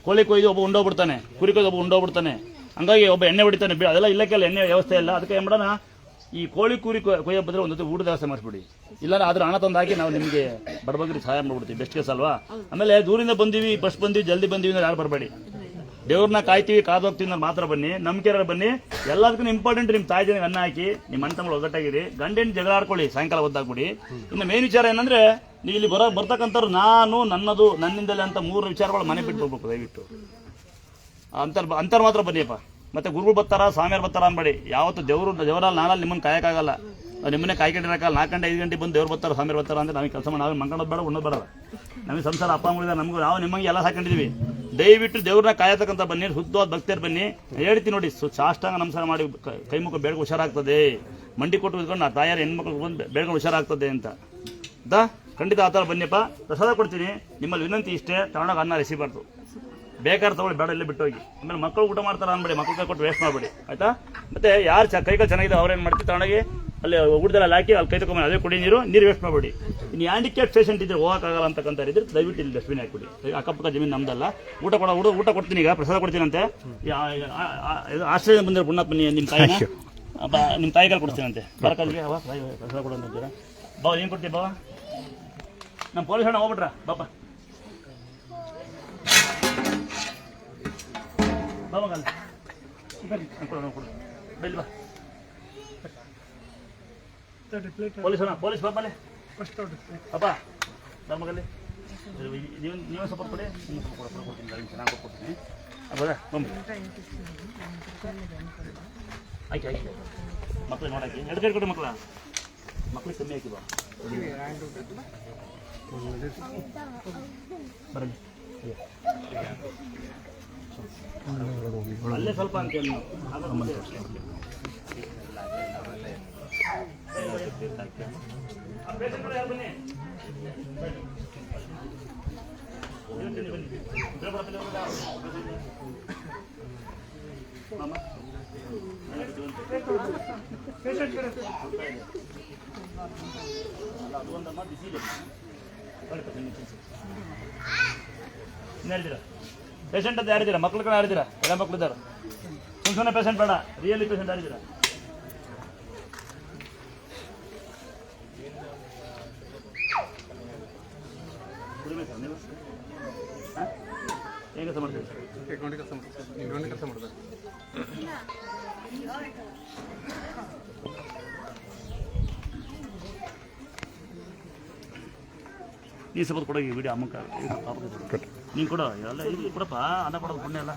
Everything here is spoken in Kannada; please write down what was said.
ಕೋಳಿ ಕೊಯ್ದು ಒಬ್ಬ ಉಂಡೋಗ್ಬಿಡ್ತಾನೆ, ಕುರಿ ಕೊಯ್ದು ಒಬ್ಬ ಉಂಡೋಗ್ಬಿಡ್ತಾನೆ, ಹಂಗಾಗಿ ಒಬ್ಬ ಎಣ್ಣೆ ಹೊಡಿತಾನೆ. ಅದೆಲ್ಲ ಇಲ್ಲಕ್ಕೆಲ್ಲ ಎಣ್ಣೆ ವ್ಯವಸ್ಥೆ ಇಲ್ಲ. ಅದಕ್ಕೆ ಏನು ಮಾಡೋಣ, ಈ ಕೋಳಿ ಕುರಿ ಕೊಯ್ಯೋ ಬದ್ರೆ ಒಂದು ಊಟದ ವ್ಯವಸ್ಥೆ ಮಾಡಿಸ್ಬಿಡಿ. ಇಲ್ಲಾಂದ್ರೆ ಅದ್ರ ಹಣ ತಂದು ಹಾಕಿ ನಾವು ನಿಮಗೆ ಬಡಬಗ್ರಿಗೆ ಸಹಾಯ ಮಾಡ್ಬಿಡ್ತೀವಿ. ಬೆಸ್ಟ್ ಕೇಸ್ ಅಲ್ವಾ? ಆಮೇಲೆ ದೂರಿಂದ ಬಂದೀವಿ, ಫಸ್ಟ್ ಬಂದೀವಿ, ಜಲ್ದಿ ಬಂದೀವಿ ಅಂದ್ರೆ ಯಾರು ಬರಬೇಡಿ. ದೇವ್ರನ್ನ ಕಾಯ್ತೀವಿ, ಕಾದು ಹೋಗ್ತೀವಿ ಅಂದ್ರೆ ಮಾತ್ರ ಬನ್ನಿ. ನಂಬಿಕೆ ಬನ್ನಿ. ಎಲ್ಲದಕ್ಕೂ ಇಂಪಾರ್ಟೆಂಟ್ ನಿಮ್ಮ ತಾಯಿ ಜನ ಅನ್ನ ಹಾಕಿ, ನಿಮ್ಮ ಅಣ್ಣ ತಮ್ಮಗಳು ಒಗ್ಗಟ್ಟಾಗಿರಿ. ಗಂಡೇನು ಜಗಳ ಆಡ್ಕೊಳ್ಳಿ, ಸಾಯಂಕಾಲ ಒದ್ದಾಗ್ಬಿಡಿ. ಇನ್ನು ಮೇನ್ ವಿಚಾರ ಏನಂದ್ರೆ, ನೀವು ಇಲ್ಲಿ ಬರ್ತಕ್ಕಂಥವ್ರು ನಾನು, ನನ್ನದು, ನನ್ನಿಂದಲೇ ಅಂತ 3 ವಿಚಾರಗಳು ಮನೆ ಬಿಟ್ಟು ಹೋಗ್ಬೇಕು. ದಯವಿಟ್ಟು ಅಂತರ್ ಮಾತ್ರ ಬನ್ನಿಯಪ್ಪ. ಮತ್ತೆ ಗುರುಗಳು ಬರ್ತಾರ, ಸ್ವಾಮಿಯರು ಬರ್ತಾರ ಅನ್ಬೇಡಿ. ಯಾವತ್ತು ದೇವರಲ್ಲಿ ನಾನಲ್ಲಿ ನಿಮ್ಮನ್ನು ಕಾಯಕ್ಕಾಗಲ್ಲ. ನಿಮ್ಮನ್ನೇ ಕಾಯ್ಕೊಂಡಿರಕ್ಕಲ್ಲ. 4 ಗಂಟೆ 5 ಗಂಟೆ ಬಂದು ದೇವ್ರು ಬರ್ತಾರೆ, ಸ್ವಾಮಿಯರು ಬರ್ತಾರೆ ಅಂದ್ರೆ ನಮಗೆ ಕೆಲಸ ಮಾಡಿ ನಾವೇ ಮಂಗಳೋದು ಬೇಡ, ಉಣ್ಣೋದು ಬೇಡ. ನಮಗೆ ಸಂಸಾರ ಅಪ್ಪ ಅಮ್ಮಗಳಿದ್ದಾರೆ, ನಮಗೂ ನಾವು ನಿಮ್ಮಂಗೆ ಎಲ್ಲ ಸಾಕೊಂಡಿದ್ದೀವಿ. ದಯವಿಟ್ಟು ದೇವ್ರನ್ನ ಕಾಯತಕ್ಕಂಥ ಬನ್ನಿ, ಶುದ್ಧವಾದ ಭಕ್ತಿಯರು ಬನ್ನಿ. ಹೇಳ್ತೀನಿ ನೋಡಿ, ಸಾಷ್ಟಾಂಗ ನಮಸ್ಕಾರ ಮಾಡಿ ಕೈ ಮುಖ ಬೇಡ್ಕೊಂಡು ಹುಷಾರಾಗ್ತದೆ. ಮಂಡಿ ಕೊಟ್ಟು ಇದ್ಕೊಂಡು ಆ ತಾಯಾರು ಹೆಣ್ಮಕ್ಳು ಬಂದು ಬೇಡ್ಕೊಂಡು ಹುಷಾರಾಗ್ತದೆ ಅಂತ ಖಂಡಿತ ಆ ಥರ ಬನ್ನಿಯಪ್ಪ. ಪ್ರಸಾದ ಕೊಡ್ತೀನಿ. ನಿಮ್ಮಲ್ಲಿ ವಿನಂತಿ ಇಷ್ಟೇ, ತಗೊಂಡೋಗಿ ಅನ್ನ ರೆಸಿಬಾರ್ದು. ಬೇಕಾದ್ರೆ ತಗೊಳ್ಳಿ, ಬೇಡ ಇಲ್ಲೇ ಬಿಟ್ಟು ಹೋಗಿ. ಆಮೇಲೆ ಮಕ್ಕಳು ಊಟ ಮಾಡ್ತಾರೆ ಅನ್ಬೇಡಿ, ಮಕ್ಕಳು ಕೈ ಕೊಟ್ಟು ವೇಸ್ಟ್ ಮಾಡಬೇಡಿ, ಆಯ್ತಾ? ಮತ್ತೆ ಯಾರು ಕೈಗಳು ಚೆನ್ನಾಗಿದೆ ಅವ್ರೇನು ಮಾಡ್ತೀವಿ, ತಗೊಂಡೋಗಿ ಅಲ್ಲಿ ಊಟದಲ್ಲಿ ಹಾಕಿ ಅಲ್ಲಿ ಕೈ ತಗೊಂಡು ಅದೇ ಕುಡಿ ನೀರು ವೇಸ್ಟ್ ಮಾಡಬೇಡಿ. ಇನ್ನು ಹ್ಯಾಂಡಿಕ್ಯಾಪ್ ಪೇಷಂಟ್ ಇದ್ರೆ ಹೋಗೋಕ್ಕಾಗಲ್ಲ ಅಂತಕ್ಕಂಥ ಇದ್ರೆ ದಯವಿಟ್ಟು ಇಲ್ಲಿ ಡಸ್ಟ್ಬಿನ್ ಹಾಕಿಬಿಡಿ. ಅಕ್ಕಪಕ್ಕ ಜಮೀನು ನಮ್ದಲ್ಲ. ಊಟ ಕೊಡ್ತೀನಿ, ಈಗ ಪ್ರಸಾದ ಕೊಡ್ತೀನಂತೆ. ಆಶ್ರಯ ಬಂದಿರೋ ಪುಣ್ಯ ಬನ್ನಿ, ನಿಮ್ಮ ತಾಯಿನ ನಿಮ್ಮ ತಾಯಿಗಾರು ಕೊಡ್ತೀನಂತೆ. ಬರಕಲ್ಗೆ ಪ್ರಸಾದ ಕೊಡೋಂತೀರಾ? ಬಾವ ಏನು ಕೊಡ್ತೀವಿ ಬಾವ? ನಮ್ಮ ಪೊಲೀಸ್ ಹಣ ಹೋಗ್ಬಿಟ್ರ ಬಾಪ ಬಾಬಾಗಲ್ಲ ಬೆಲ್ ಬಾ. ಪೊಲೀಸ್ ಬಾಬಾಲೆ ಪಾಪ ನಮಗಲ್ಲಿ ನೀವೇ ಸಪೋರ್ಟ್ ಕೊಡಿ. ಕೊಡ್ತೀನಿ, ಚೆನ್ನಾಗಿ ಕೊಡ್ತೀನಿ. ಹೌದಾ? ಆಯ್ಕೆ ಮಕ್ಳಿಗೆ ನೋಡಾಕಿ 2 ಕೈ ಕೊಡಿ. ಮಕ್ಳಿಗೆ ಕಮ್ಮಿ ಹಾಕಿ ಬಾ. ಬರಲಿ ಅಲ್ಲೇ ಸ್ವಲ್ಪ ಅಂತ ಹೇಳಿದ್ದೀರಾ? ಪೇಷಂಟ್ ಅಂತ ಯಾರಿದ್ದೀರಾ? ಮಕ್ಳು ಕಡೆ ಯಾರಿದ್ದೀರಾ? ಎಲ್ಲ ಮಕ್ಳು ಇದ್ದಾರೆ. ಸುಮ್ಮನೆ ಪೇಷಂಟ್ ಬೇಡ, ರಿಯಲಿ ಪೇಷಂಟ್ ಯಾರಿದ್ದೀರಾ? ಏನು ಕೆಲಸ ಮಾಡ್ತೀವಿ? ಕೆಲಸ ಮಾಡ್ತಾರೆ. ನೀ ಸಪೋರ್ಟ್ ಕೊಡೋಗಿ ವಿಡಿಯೋ ಅಮ್ಮಕ್ಕ ನೀನು ಕೊಡೋ ಎಲ್ಲ ಇಲ್ಲಿ ಕೊಡಪ್ಪ. ಅನ್ನ ಕೊಡೋದು ಪುಣ್ಯ ಎಲ್ಲ.